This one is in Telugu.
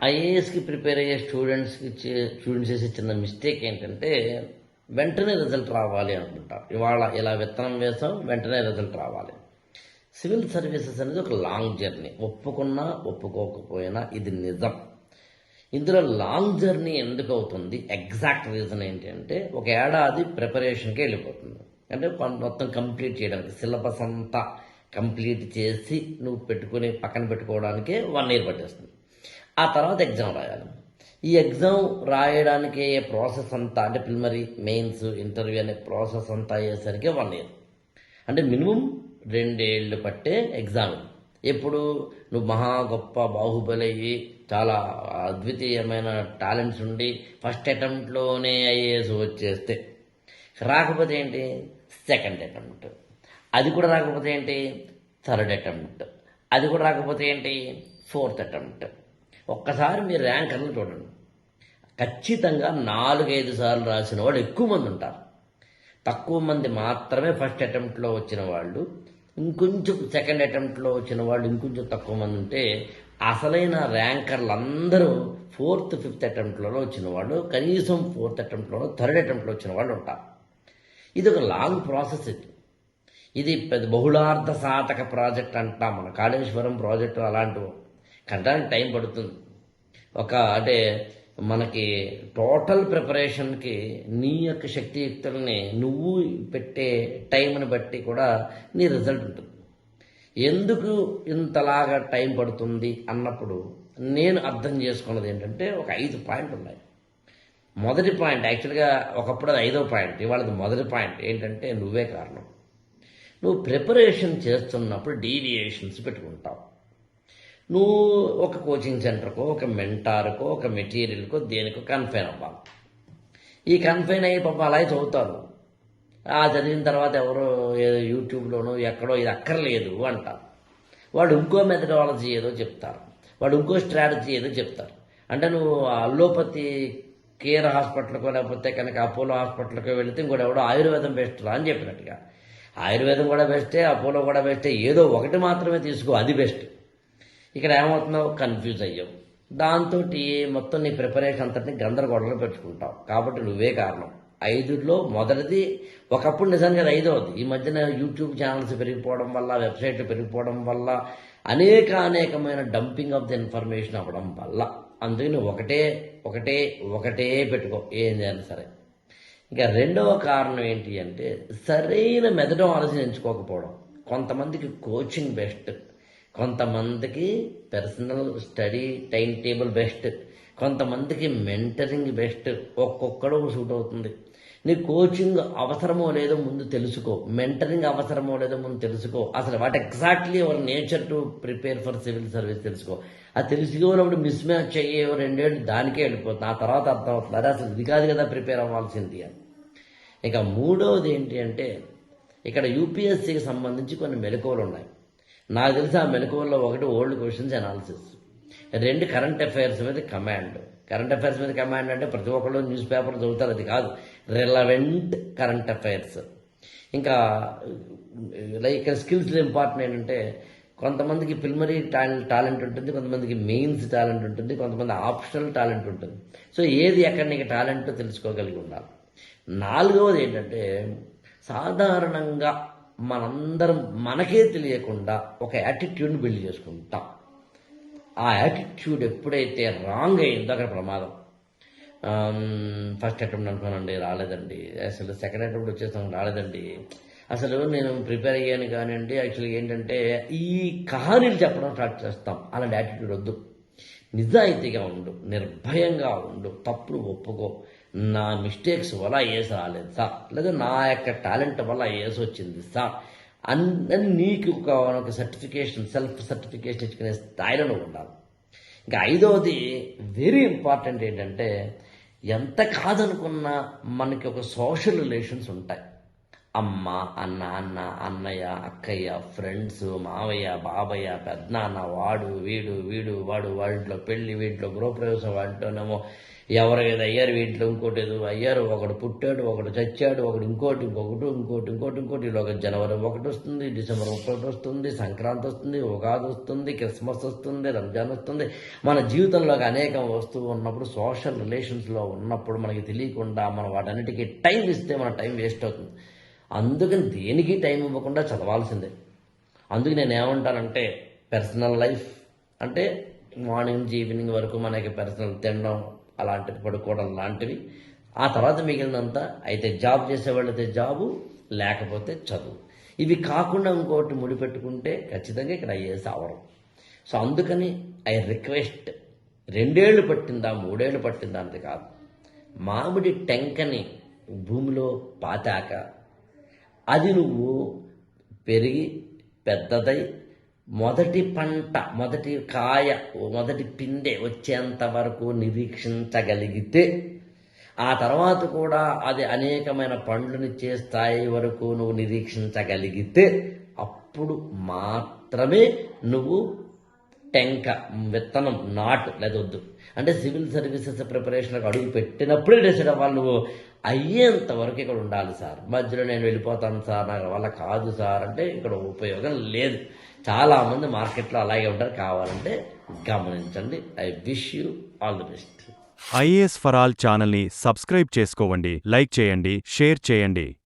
ఐఏఎస్కి ప్రిపేర్ అయ్యే స్టూడెంట్స్ చేసే చిన్న మిస్టేక్ ఏంటంటే వెంటనే రిజల్ట్ రావాలి అనుకుంటారు. ఇవాళ ఇలా విత్తనం వేసాం, వెంటనే రిజల్ట్ రావాలి. సివిల్ సర్వీసెస్ అనేది ఒక లాంగ్ జర్నీ. ఒప్పుకున్నా ఒప్పుకోకపోయినా ఇది నిజం. ఇందులో లాంగ్ జర్నీ ఎందుకు అవుతుంది? ఎగ్జాక్ట్ రీజన్ ఏంటి అంటే, ఒక ఏడాది ప్రిపరేషన్కి వెళ్ళిపోతుంది. అంటే మొత్తం కంప్లీట్ చేయడానికి, సిలబస్ అంతా కంప్లీట్ చేసి నువ్వు పక్కన పెట్టుకోవడానికే 1 year పట్టేస్తుంది. ఆ తర్వాత ఎగ్జామ్ రాయాలి. ఈ ఎగ్జామ్ రాయడానికి ప్రాసెస్ అంతా, అంటే ప్రిలిమినరీ, మెయిన్స్, ఇంటర్వ్యూ అనే ప్రాసెస్ అంతా అయ్యేసరికి 1 year. అంటే మినిమం 2 ఏళ్ళు పట్టే ఎగ్జామ్. ఎప్పుడు నువ్వు మహా గొప్ప బాహుబలి అయ్యి చాలా అద్వితీయమైన టాలెంట్స్ ఉండి ఫస్ట్ అటెంప్ట్లోనే ఐఏఎస్ వచ్చేస్తే, రాకపోతే ఏంటి, సెకండ్ అటెంప్ట్, అది కూడా రాకపోతే ఏంటి, థర్డ్ అటెంప్ట్, అది కూడా రాకపోతే ఏంటి, ఫోర్త్ అటెంప్ట్. ఒక్కసారి మీరు ర్యాంకర్లు చూడండి, ఖచ్చితంగా 4-5 సార్లు రాసిన వాళ్ళు ఎక్కువ మంది ఉంటారు. తక్కువ మంది మాత్రమే ఫస్ట్ అటెంప్ట్లో వచ్చిన వాళ్ళు, ఇంకొంచెం సెకండ్ అటెంప్ట్లో వచ్చిన వాళ్ళు ఇంకొంచెం తక్కువ మంది ఉంటే, అసలైన ర్యాంకర్లు అందరూ 4th, 5th అటెంప్ట్లలో వచ్చిన వాళ్ళు, కనీసం 4th అటెంప్ట్లోనో 3rd అటెంప్ట్లో వచ్చిన వాళ్ళు ఉంటారు. ఇది ఒక లాంగ్ ప్రాసెస్. ఇది పెద్ద బహుళార్థ సాధక ప్రాజెక్ట్ అంటాం. మన కాళేశ్వరం ప్రాజెక్టు అలాంటివి కట్టడానికి టైం పడుతుంది. అంటే మనకి టోటల్ ప్రిపరేషన్కి నీ యొక్క శక్తియుక్తుల్ని నువ్వు పెట్టే టైంని బట్టి కూడా నీ రిజల్ట్ ఉంటుంది. ఎందుకు ఇంతలాగా టైం పడుతుంది అన్నప్పుడు నేను అర్థం చేసుకున్నది ఏంటంటే, ఒక 5 పాయింట్లు ఉన్నాయి. మొదటి పాయింట్, యాక్చువల్గా ఒకప్పుడు అది 5వ పాయింట్, ఇవాళ మొదటి పాయింట్ ఏంటంటే, నువ్వే కారణం. నువ్వు ప్రిపరేషన్ చేస్తున్నప్పుడు డీవియేషన్స్ పెట్టుకుంటావు. నువ్వు ఒక కోచింగ్ సెంటర్కో, ఒక మెంటార్కో, ఒక మెటీరియల్కో, దేనికో కన్ఫైన్ అవ్వాలి. ఈ కన్ఫైన్ అయ్యి పాప అలాగే చదువుతారు. ఆ చదివిన తర్వాత ఎవరో యూట్యూబ్లోనో ఎక్కడో ఇది అక్కర్లేదు అంటారు. వాడు ఇంకో మెథడాలజీ ఏదో చెప్తారు, వాడు ఇంకో స్ట్రాటజీ ఏదో చెప్తారు. అంటే నువ్వు అల్లోపతి కేర్ హాస్పిటల్కో లేకపోతే కనుక అపోలో హాస్పిటల్కో వెళితే ఇంకోటి ఎవడో ఆయుర్వేదం బెస్ట్ రా అని చెప్పినట్టుగా, ఆయుర్వేదం కూడా బెస్టే, అపోలో కూడా బెస్టే, ఏదో ఒకటి మాత్రమే తీసుకో, అది బెస్ట్. ఇక్కడ ఏమవుతున్నావు, కన్ఫ్యూజ్ అయ్యావు. దాంతో మొత్తం నీ ప్రిపరేషన్ అంతటిని గందరగోళంలో పెట్టుకుంటావు. కాబట్టి నువ్వే కారణం. 5లో మొదటిది, ఒకప్పుడు నిజంగా 5వది. ఈ మధ్యన యూట్యూబ్ ఛానల్స్ పెరిగిపోవడం వల్ల, వెబ్సైట్లు పెరిగిపోవడం వల్ల, అనేకమైన డంపింగ్ ఆఫ్ ది ఇన్ఫర్మేషన్ అవ్వడం వల్ల, అందుకని ఒకటే పెట్టుకో ఏం చేయాలి సరే. ఇంకా రెండవ కారణం ఏంటి అంటే, సరైన మెథడాలజీని ఎంచుకోకపోవడం. కొంతమందికి కోచింగ్ బెస్ట్, కొంతమందికి personal study time table best, కొంతమందికి మెంటరింగ్ బెస్ట్. ఒక్కొక్కడు సూట్ అవుతుంది. నీ కోచింగ్ అవసరమో లేదో ముందు తెలుసుకో, మెంటరింగ్ అవసరమో లేదో ముందు తెలుసుకో. అసలు what exactly your nature to prepare for civil service తెలుసుకో. అది తెలుసుకోనప్పుడు మిస్ మ్యాచ్ అయ్యే 2 ఏళ్ళు దానికే వెళ్ళిపోతుంది. ఆ తర్వాత అర్థం అవుతుంది, అదే అసలు ఇది కాదు కదా ప్రిపేర్ అవ్వాల్సింది అని. ఇక మూడవది ఏంటి అంటే, ఇక్కడ యూపీఎస్సీకి సంబంధించి కొన్ని మెలకువలు ఉన్నాయి. నాకు తెలిసి ఆ మెలకువల్లో ఒకటి old questions analysis, 2 current affairs మీద కమాండ్. కరెంట్ అఫైర్స్ మీద కమాండ్ అంటే ప్రతి ఒక్కళ్ళు న్యూస్ పేపర్ చదువుతారు, అది కాదు, రిలవెంట్ కరెంట్ అఫైర్స్. ఇంకా లైక్ స్కిల్స్లో ఇంపార్టెంట్ ఏంటంటే, కొంతమందికి ప్రిలిమినరీ టాలెంట్ ఉంటుంది, కొంతమందికి మెయిన్స్ టాలెంట్ ఉంటుంది, కొంతమంది ఆప్షనల్ టాలెంట్ ఉంటుంది. సో ఏది ఎక్కడ నీకు టాలెంట్ తెలుసుకోగలిగి ఉండాలి. 4వది ఏంటంటే, సాధారణంగా మనందరం మనకే తెలియకుండా ఒక యాటిట్యూడ్ని బిల్డ్ చేసుకుంటాం. ఆ యాటిట్యూడ్ ఎప్పుడైతే రాంగ్ అయిందో అక్కడ ప్రమాదం. ఫస్ట్ అటెంప్ట్ అనుకోనండి రాలేదండి, అసలు సెకండ్ అటెంప్ట్ వచ్చేసాం రాలేదండి, అసలు నేను ప్రిపేర్ అయ్యాను కానివ్వండి. యాక్చువల్గా ఏంటంటే, ఈ కహానీలు చెప్పడం స్టార్ట్ చేస్తాం. అలాంటి యాటిట్యూడ్ వద్దు. నిజాయితీగా ఉండు, నిర్భయంగా ఉండు, తప్పును ఒప్పుకో. నా మిస్టేక్స్ వల్ల ఐఏఎస్ రాలేదు సార్, లేదా నా యొక్క టాలెంట్ వల్ల ఐఏఎస్ వచ్చింది సార్ అని నీకు ఒక సర్టిఫికేషన్, సెల్ఫ్ సర్టిఫికేషన్ ఇచ్చుకునే స్థాయిలో నువ్వు ఉండాలి. ఇంకా 5వది వెరీ ఇంపార్టెంట్ ఏంటంటే, ఎంత కాదనుకున్నా మనకి ఒక సోషల్ రిలేషన్స్ ఉంటాయి. అమ్మ, అన్న, అన్నయ్య, అక్కయ్య, ఫ్రెండ్స్, మావయ్య, బాబయ్య, పెద్దనాన్న, వాడు వీడు వాడు వాడింట్లో పెళ్లి, వీటిలో గృహప్రవేశం, వాటిలోనేమో ఎవరు ఏదో అయ్యారు, వీటిలో ఇంకోటి ఏదో అయ్యారు, ఒకడు పుట్టాడు, ఒకడు చచ్చాడు, ఒకడు ఇంకోటి ఇలాగ జనవరి 1 వస్తుంది, డిసెంబర్ 31 వస్తుంది, సంక్రాంతి వస్తుంది, ఉగాది వస్తుంది, క్రిస్మస్ వస్తుంది, రంజాన్ వస్తుంది. మన జీవితంలోకి అనేకం వస్తువు ఉన్నప్పుడు, సోషల్ రిలేషన్స్లో ఉన్నప్పుడు మనకి తెలియకుండా మనం వాటన్నిటికీ టైం ఇస్తే మన టైం వేస్ట్ అవుతుంది. అందుకని దేనికి టైం ఇవ్వకుండా చదవాల్సిందే. అందుకు నేను ఏమంటానంటే, పర్సనల్ లైఫ్ అంటే మార్నింగ్ నుంచి ఈవినింగ్ వరకు మనకి పర్సనల్ తినడం, అలాంటివి, పడుకోవడం లాంటివి. ఆ తర్వాత మిగిలినంతా అయితే జాబ్ చేసేవాళ్ళు అయితే జాబు, లేకపోతే చదువు. ఇవి కాకుండా ఇంకోటి ముడిపెట్టుకుంటే ఖచ్చితంగా ఇక్కడ ఐఏఎస్ అవరం. సో అందుకని ఐ రిక్వెస్ట్, 2 ఏళ్ళు పట్టిందా 3 ఏళ్ళు పట్టిందా అంతే కాదు, మామిడి టెంకని భూమిలో పాతాక అది నువ్వు పెరిగి పెద్దదై మొదటి పంట, మొదటి కాయ, మొదటి పిందె వచ్చేంత వరకు నిరీక్షించగలిగితే, ఆ తర్వాత కూడా అది అనేకమైన పండ్లనిచ్చే స్థాయి వరకు నువ్వు నిరీక్షించగలిగితే, అప్పుడు మాత్రమే నువ్వు టెంక, విత్తనం, నాటు లేదా వద్దు అంటే సివిల్ సర్వీసెస్ ప్రిపరేషన్కి అడుగు పెట్టినప్పుడే డిసైడ్ అవ్వాలి. నువ్వు అయ్యేంత వరకు ఇక్కడ ఉండాలి సార్, మధ్యలో నేను వెళ్ళిపోతాను సార్, నాకు వల్ల కాదు సార్ అంటే ఇక్కడ ఉపయోగం లేదు. చాలామంది మార్కెట్లో అలాగే ఉంటారు. కావాలంటే గమనించండి. I wish you all the best. IAS for all ఛానల్ని సబ్స్క్రైబ్ చేసుకోండి, లైక్ చేయండి, షేర్ చేయండి.